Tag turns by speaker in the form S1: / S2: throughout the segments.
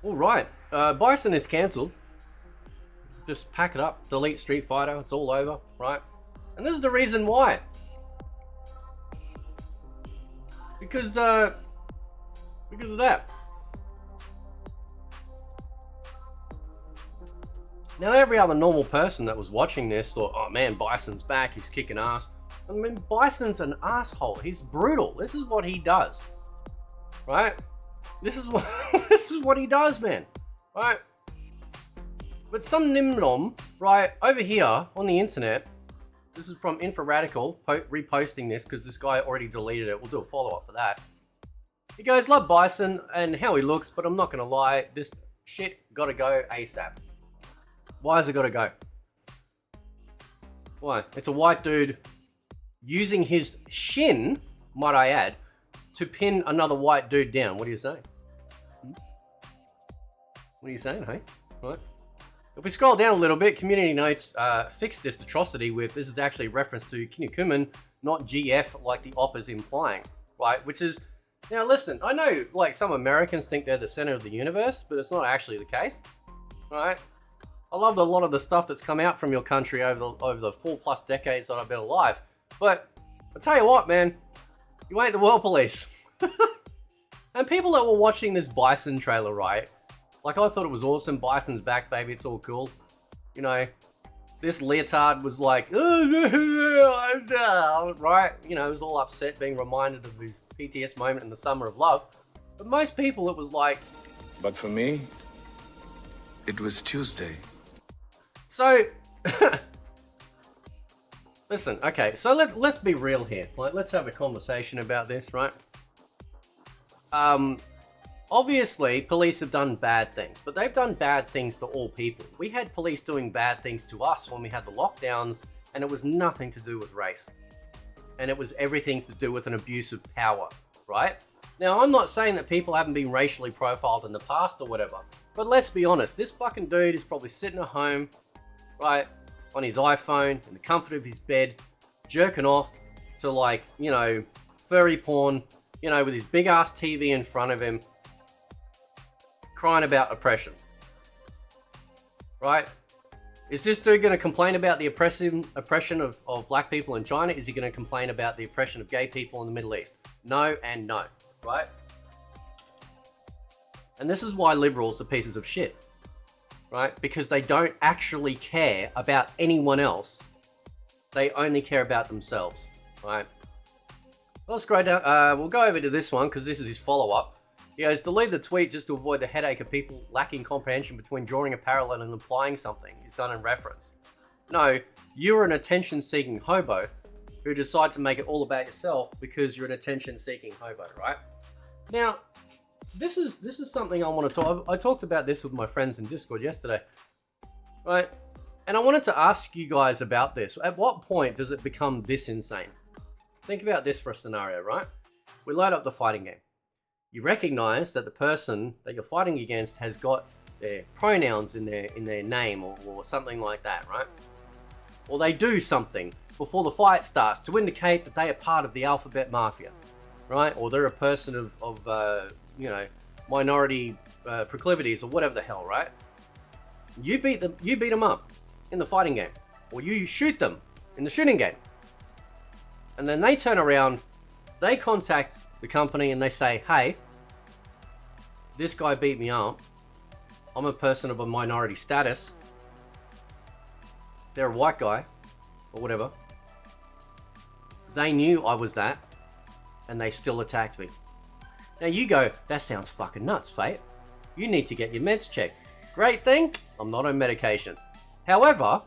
S1: All right, Bison is cancelled. Just pack it up, delete Street Fighter. It's all over, right? And this is the reason why. Because of that. Now, every other normal person that was watching this thought, oh man, Bison's back, he's kicking ass. I mean, Bison's an asshole. He's brutal. This is what he does. Right? This is what this is what he does, man. Right? But some nimnom, right, over here on the internet, this is from Infraradical, reposting this because this guy already deleted it. We'll do a follow-up for that. He goes, love Bison and how he looks, but I'm not going to lie, this shit gotta go ASAP. Why has it gotta go? Why? It's a white dude using his shin, might I add, to pin another white dude down. What are you saying? What are you saying, hey? Right? If we scroll down a little bit, Community Notes fixed this atrocity with, this is actually a reference to Kinnikuman, not GF like the op is implying, right? Which is, now listen, I know like some Americans think they're the center of the universe, but it's not actually the case, right? I love a lot of the stuff that's come out from your country over the 4+ decades that I've been alive. But I tell you what, man, you ain't the world police. And people that were watching this Bison trailer, right? Like, I thought it was awesome. Bison's back, baby. It's all cool. You know, this leotard was like, right? You know, he was all upset being reminded of his PTS moment in the summer of love. But most people, it was like...
S2: But for me, it was Tuesday.
S1: So, listen, okay, so let's be real here. Like, let's have a conversation about this, right? Obviously, police have done bad things, but they've done bad things to all people. We had police doing bad things to us when we had the lockdowns, and it was nothing to do with race. And it was everything to do with an abuse of power, right? Now, I'm not saying that people haven't been racially profiled in the past or whatever, but let's be honest, this fucking dude is probably sitting at home, right, on his iPhone, in the comfort of his bed, jerking off to, like, you know, furry porn, you know, with his big ass TV in front of him, crying about oppression, right? Is this dude going to complain about the oppression of black people in China? Is he going to complain about the oppression of gay people in the Middle East? No and no, right? And this is why liberals are pieces of shit, right? Because they don't actually care about anyone else. They only care about themselves, right? Let's go down. We'll go over to this one because this is his follow-up. He goes, delete the tweet just to avoid the headache of people lacking comprehension between drawing a parallel and implying something is done in reference. No, you're an attention-seeking hobo who decide to make it all about yourself because you're an attention-seeking hobo, right? Now, this is something I want to talk. I talked about this with my friends in Discord yesterday, right? And I wanted to ask you guys about this. At what point does it become this insane? Think about this for a scenario, right? We load up the fighting game. You recognize that the person that you're fighting against has got their pronouns in their name or something like that, right? Or they do something before the fight starts to indicate that they are part of the alphabet mafia, right? Or they're a person of you know, minority proclivities or whatever the hell, right? You beat them up in the fighting game, or you shoot them in the shooting game, and then they turn around, they contact the company and they say, hey, this guy beat me up. I'm a person of a minority status. They're a white guy or whatever. They knew I was that and they still attacked me. Now you go, that sounds fucking nuts, Fate. You need to get your meds checked. Great thing, I'm not on medication. However,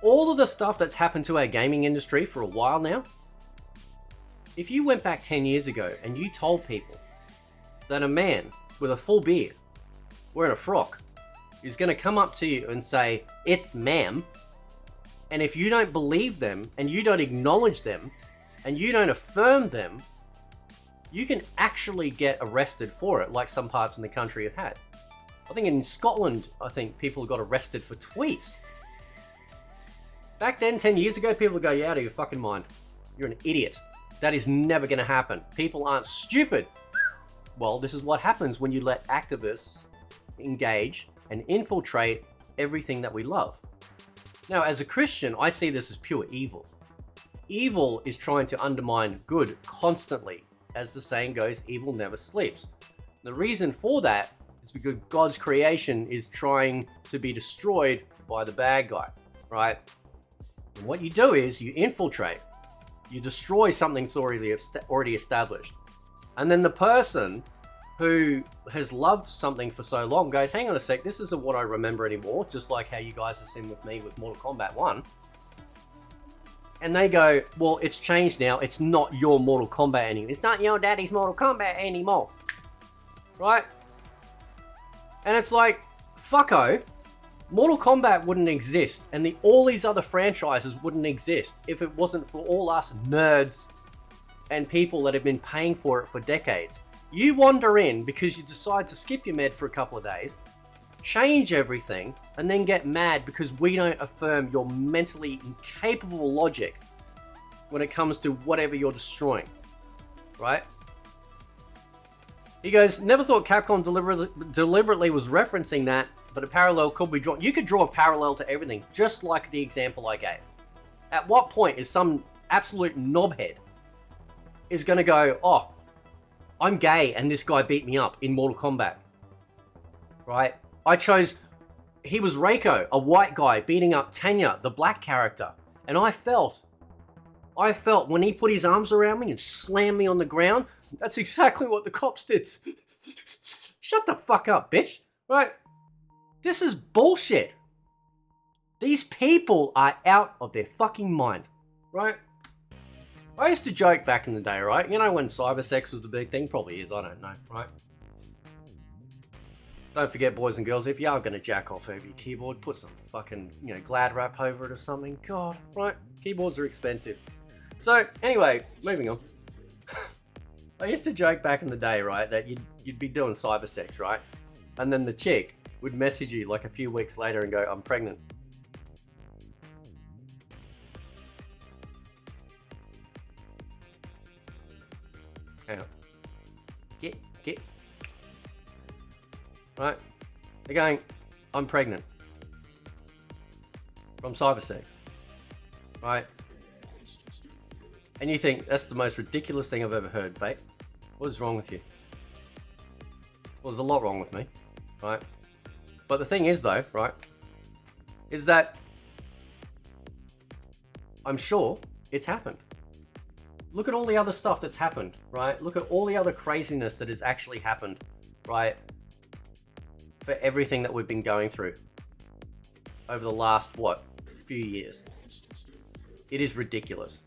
S1: all of the stuff that's happened to our gaming industry for a while now, if you went back 10 years ago and you told people that a man with a full beard, wearing a frock, is going to come up to you and say, it's ma'am, and if you don't believe them and you don't acknowledge them and you don't affirm them, you can actually get arrested for it, like some parts in the country have had. I think in Scotland, people got arrested for tweets. Back then, 10 years ago, people would go, you're out of your fucking mind. You're an idiot. That is never going to happen. People aren't stupid. well, this is what happens when you let activists engage and infiltrate everything that we love. Now, as a Christian, I see this as pure evil. Evil is trying to undermine good constantly. As the saying goes, evil never sleeps. The reason for that is because God's creation is trying to be destroyed by the bad guy, right? And what you do is you infiltrate, you destroy something that's already established. And then the person who has loved something for so long goes, hang on a sec, this isn't what I remember anymore, just like how you guys have seen with me with Mortal Kombat 1. And they go, well, it's changed now, it's not your Mortal Kombat anymore. It's not your daddy's Mortal Kombat anymore. Right? And it's like, fucko, Mortal Kombat wouldn't exist, and all these other franchises wouldn't exist if it wasn't for all us nerds and people that have been paying for it for decades. You wander in because you decide to skip your med for a couple of days, change everything, and then get mad because we don't affirm your mentally incapable logic when it comes to whatever you're destroying, right? He goes, never thought Capcom deliberately was referencing that, but a parallel could be drawn. You could draw a parallel to everything, just like the example I gave. At what point is some absolute knobhead is going to go, oh, I'm gay and this guy beat me up in Mortal Kombat, right? He was Reiko, a white guy beating up Tanya, the black character. And I felt when he put his arms around me and slammed me on the ground, that's exactly what the cops did. Shut the fuck up, bitch, right? This is bullshit. These people are out of their fucking mind, right? I used to joke back in the day, right? You know when cybersex was the big thing? Probably is, I don't know, right? Don't forget, boys and girls, if you are going to jack off over your keyboard, put some fucking, glad wrap over it or something. God, right? Keyboards are expensive. So, anyway, moving on. I used to joke back in the day, right, that you'd be doing cybersex, right? And then the chick would message you like a few weeks later and go, I'm pregnant. Hang on. Get. Right? They're going, I'm pregnant. From cybersex. Right? And you think, that's the most ridiculous thing I've ever heard, mate. What is wrong with you? Well, there's a lot wrong with me. Right? But the thing is, though, right, is that I'm sure it's happened. Look at all the other stuff that's happened, right? Look at all the other craziness that has actually happened, right? For everything that we've been going through over the last, few years. It is ridiculous.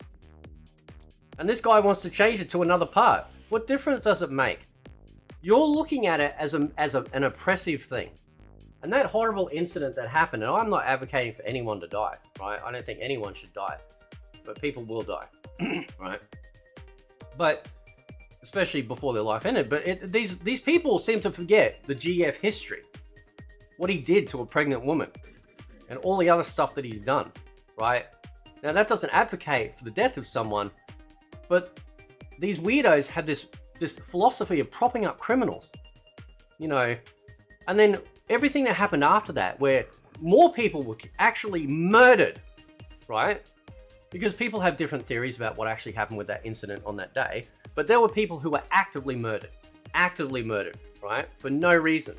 S1: And this guy wants to change it to another part. What difference does it make? You're looking at it as an oppressive thing. And that horrible incident that happened, and I'm not advocating for anyone to die, right? I don't think anyone should die. But people will die, right? But, especially before their life ended. But these people seem to forget the GF history. What he did to a pregnant woman. And all the other stuff that he's done, right? Now, that doesn't advocate for the death of someone. But these weirdos have this philosophy of propping up criminals. And then everything that happened after that, where more people were actually murdered, right? Because people have different theories about what actually happened with that incident on that day. But there were people who were actively murdered, right? For no reason,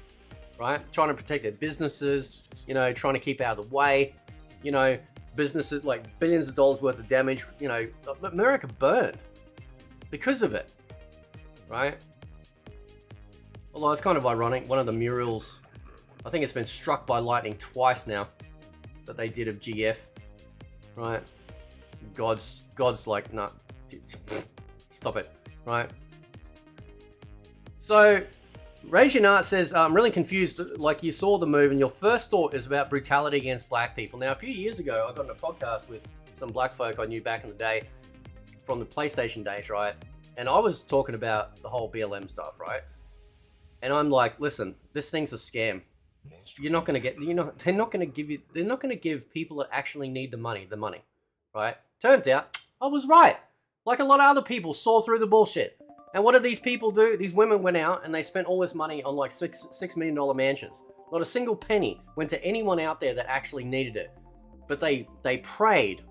S1: right? Trying to protect their businesses, trying to keep out of the way, businesses like billions of dollars worth of damage, America burned because of it, right? Although it's kind of ironic, one of the murals, I think it's been struck by lightning twice now that they did of GF, right? God's like, nah, stop it, right? So, Raging Art says, I'm really confused, like you saw the move and your first thought is about brutality against black people. Now, a few years ago, I got on a podcast with some black folk I knew back in the day from the PlayStation days, right? And I was talking about the whole BLM stuff, right? And I'm like, listen, this thing's a scam. You're not going to get, they're not going to give people that actually need the money, right? Turns out, I was right. Like a lot of other people saw through the bullshit. And what did these people do? These women went out and they spent all this money on like $6 million mansions. Not a single penny went to anyone out there that actually needed it. But they preyed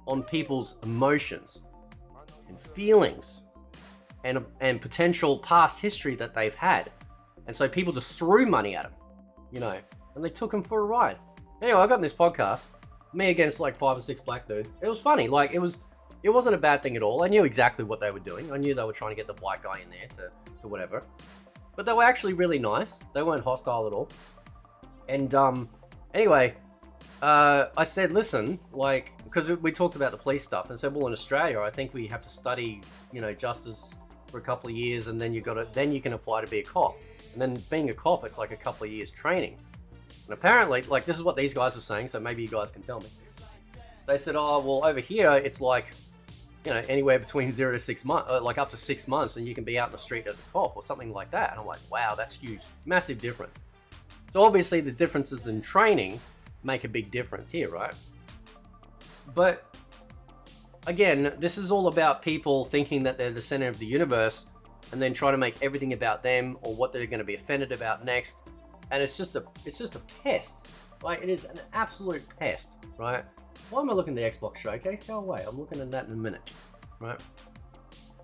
S1: on people's emotions and feelings and potential past history that they've had. And so people just threw money at them, you know, and they took them for a ride. Anyway, I got in this podcast, me against like 5 or 6 black dudes. It was funny. Like it wasn't a bad thing at all. I knew exactly what they were doing. I knew they were trying to get the white guy in there to whatever. But they were actually really nice. They weren't hostile at all. And anyway, I said, listen, like, because we talked about the police stuff, and said, well, in Australia, I think we have to study, you know, justice for a couple of years, and then you can apply to be a cop. And then being a cop, it's like a couple of years training. And apparently, like, this is what these guys were saying, so maybe you guys can tell me. They said, oh, well, over here, it's like, you know, anywhere between 0 to 6 months, like up to 6 months, and you can be out in the street as a cop or something like that. And I'm like, wow, that's huge. Massive difference. So obviously the differences in training make a big difference here, right? But again, this is all about people thinking that they're the center of the universe and then trying to make everything about them or what they're going to be offended about next. And it's just a pest. Like, it is an absolute pest, right? Why am I looking at the Xbox showcase? Go away. I'm looking at that in a minute, right?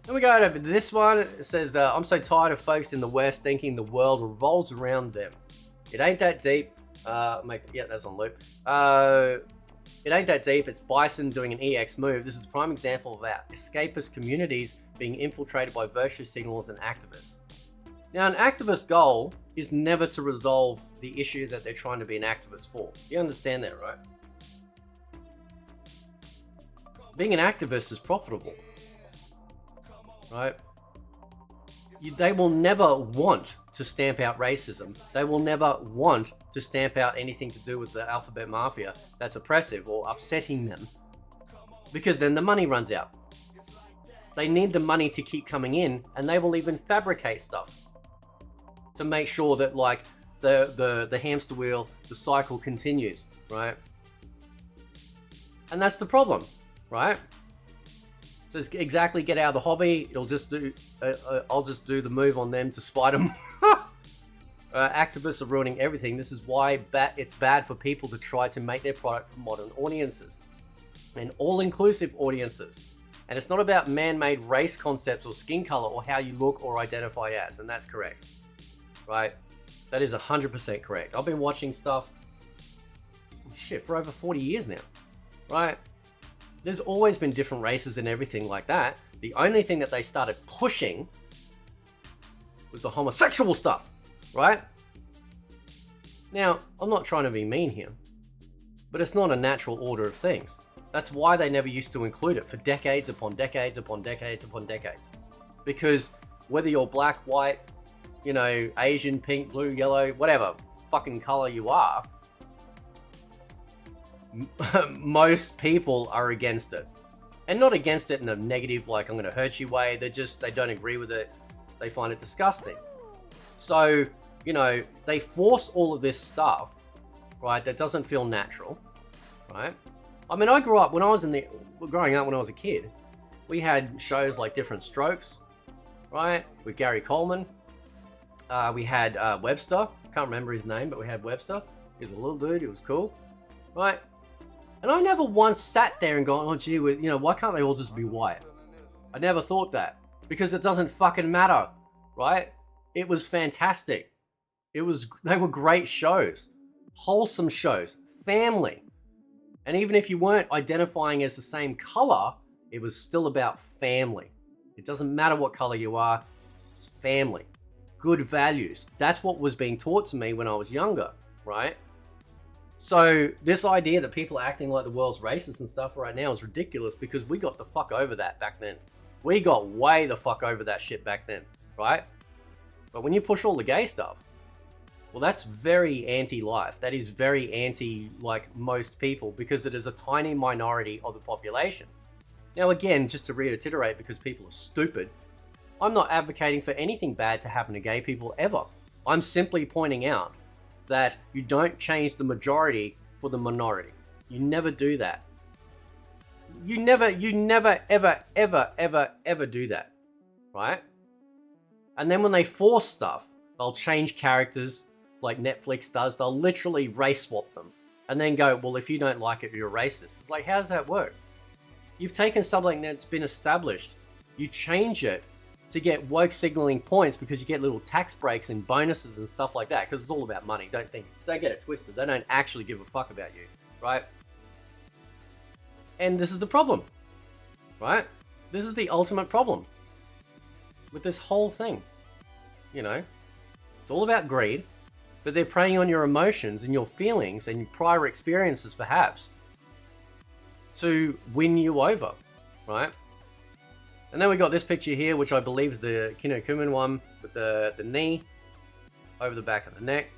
S1: Then we go over to this one. It says, I'm so tired of folks in the West thinking the world revolves around them. It ain't that deep. Yeah, that's on loop. It ain't that deep. It's Bison doing an EX move. This is a prime example of our escapist communities being infiltrated by virtue signalers and activists. Now, an activist goal is never to resolve the issue that they're trying to be an activist for. You understand that, right? Being an activist is profitable, right? They will never want to stamp out racism. They will never want to stamp out anything to do with the alphabet mafia that's oppressive or upsetting them, because then the money runs out. They need the money to keep coming in, and they will even fabricate stuff to make sure that, like, the hamster wheel, the cycle continues, right? And that's the problem, right? So it's exactly, get out of the hobby. It'll just do. I'll just do the move on them to spite them. Activists are ruining everything. This is why it's bad for people to try to make their product for modern audiences and all-inclusive audiences. And it's not about man-made race concepts or skin color or how you look or identify as. And that's correct, right? That is 100% correct. I've been watching stuff, shit, for over 40 years now, right? There's always been different races and everything like that. The only thing that they started pushing was the homosexual stuff, right? Now, I'm not trying to be mean here, but it's not a natural order of things. That's why they never used to include it for decades upon decades upon decades upon decades. Because whether you're black, white, you know, Asian, pink, blue, yellow, whatever fucking color you are, most people are against it. And not against it in a negative, like, I'm going to hurt you way. They don't agree with it. They find it disgusting. So, you know, they force all of this stuff, right, that doesn't feel natural, right? I mean, I grew up, growing up when I was a kid, we had shows like Different Strokes, right, with Gary Coleman. We had Webster. Can't remember his name, but we had Webster. He was a little dude. He was cool, right? And I never once sat there and gone, oh, gee, you know, why can't they all just be white? I never thought that, because it doesn't fucking matter, right? It was fantastic. They were great shows, wholesome shows, family. And even if you weren't identifying as the same color, it was still about family. It doesn't matter what color you are, it's family. Good values. That's what was being taught to me when I was younger, right? So this idea that people are acting like the world's racist and stuff right now is ridiculous, because we got the fuck over that back then. We got way the fuck over that shit back then, right? But when you push all the gay stuff, well, that's very anti-life. That is very anti, like, most people, because it is a tiny minority of the population. Now, again, just to reiterate, because people are stupid, I'm not advocating for anything bad to happen to gay people ever. I'm simply pointing out that you don't change the majority for the minority. You never do that. You never, ever do that. right? And then when they force stuff, they'll change characters like Netflix does. They'll literally race swap them and then go, well, if you don't like it, you're a racist. It's like, how does that work? You've taken something that's been established, you change it to get woke signaling points because you get little tax breaks and bonuses and stuff like that, because it's all about money. Don't get it twisted. They don't actually give a fuck about you, right? And this is the problem, right? This is the ultimate problem with this whole thing. You know, it's all about greed, but they're preying on your emotions and your feelings and your prior experiences, perhaps, to win you over, right? And then we got this picture here, which I believe is the Kinnikuman one with the knee over the back of the neck.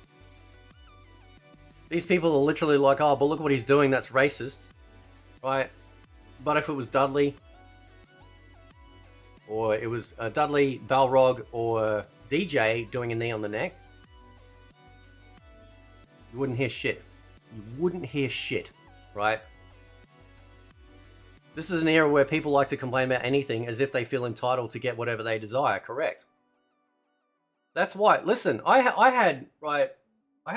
S1: These people are literally like, oh, but look what he's doing, that's racist, right? But if it was Dudley, or it was Dudley, Balrog, or DJ doing a knee on the neck, you wouldn't hear shit. You wouldn't hear shit, right? This is an era where people like to complain about anything as if they feel entitled to get whatever they desire, correct? That's why, listen, I had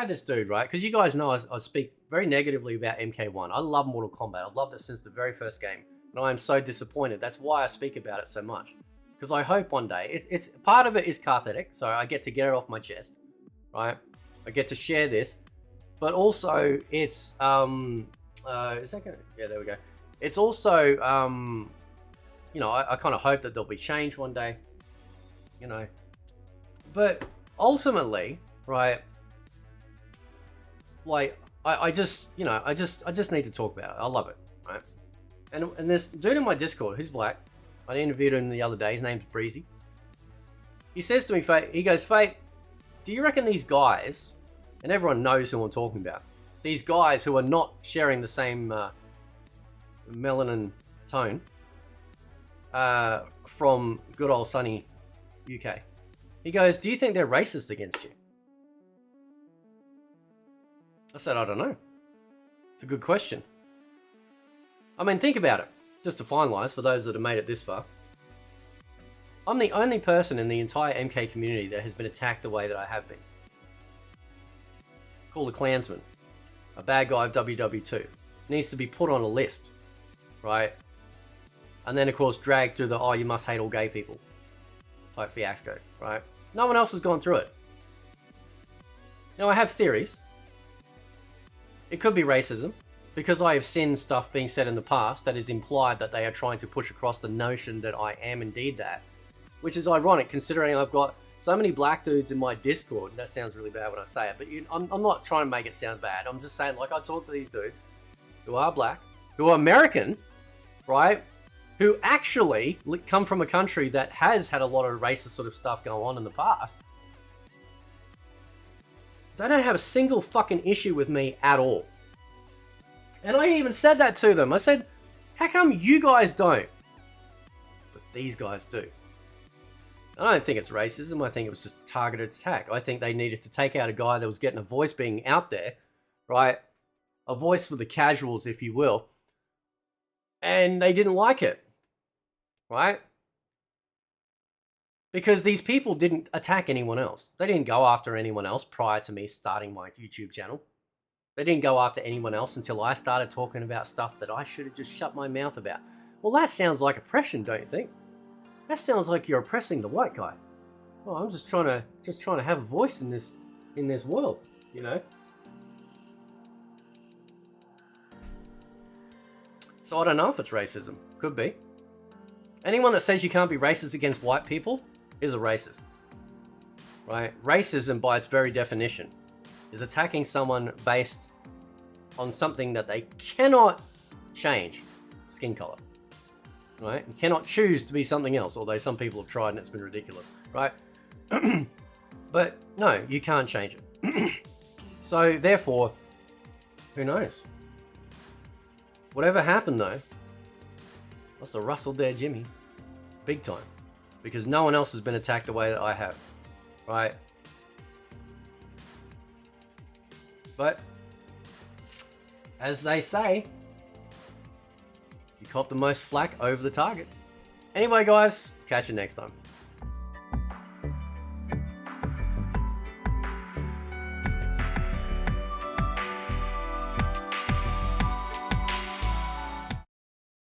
S1: this dude, right? Because you guys know I speak very negatively about MK1. I love Mortal Kombat. I've loved it since the very first game. And I am so disappointed. That's why I speak about it so much. Because I hope one day, it's part of it is cathartic, so I get to get it off my chest, right? I get to share this. But also, it's, is that gonna, yeah, there we go. It's also, you know, I kind of hope that there'll be change one day, you know. But ultimately, right, like, I just, you know, I just need to talk about it. I love it, right? And this dude in my Discord, who's black, I interviewed him the other day. His name's Breezy. He says to me, Fate, he goes, Fate, do you reckon these guys, and everyone knows who I'm talking about, these guys who are not sharing the same melanin tone from good old sunny UK. He goes, do you think they're racist against you? I said, I don't know. It's a good question. I mean, think about it. Just to finalize, for those that have made it this far, I'm the only person in the entire MK community that has been attacked the way that I have been. Called a Klansman. A bad guy of WW2. Needs to be put on a list. Right? And then, of course, dragged through the, oh, you must hate all gay people type fiasco, right? No one else has gone through it. Now, I have theories. It could be racism, because I have seen stuff being said in the past that is implied that they are trying to push across the notion that I am indeed that, which is ironic considering I've got so many black dudes in my Discord. That sounds really bad when I say it, but I'm not trying to make it sound bad. I'm just saying, like, I talk to these dudes who are black, who are American, right? Who actually come from a country that has had a lot of racist sort of stuff go on in the past. They don't have a single fucking issue with me at all. And I even said that to them. I said, how come you guys don't? But these guys do. I don't think it's racism. I think it was just a targeted attack. I think they needed to take out a guy that was getting a voice being out there, right? A voice for the casuals, if you will. And they didn't like it, right? Because these people didn't attack anyone else. They didn't go after anyone else prior to me starting my YouTube channel. They didn't go after anyone else until I started talking about stuff that I should have just shut my mouth about. Well, that sounds like oppression, don't you think? That sounds like you're oppressing the white guy. Well, I'm just trying to have a voice in this world, you know? So I don't know if it's racism. Could be. Anyone that says you can't be racist against white people is a racist. Right? Racism, by its very definition, is attacking someone based on something that they cannot change. Skin color. Right? You cannot choose to be something else, although some people have tried and it's been ridiculous. Right? But no, you can't change it. So therefore, who knows? Whatever happened though, must have rustled their jimmies. Big time. Because no one else has been attacked the way that I have. Right? But, as they say, you cop the most flack over the target. Anyway guys, catch you next time.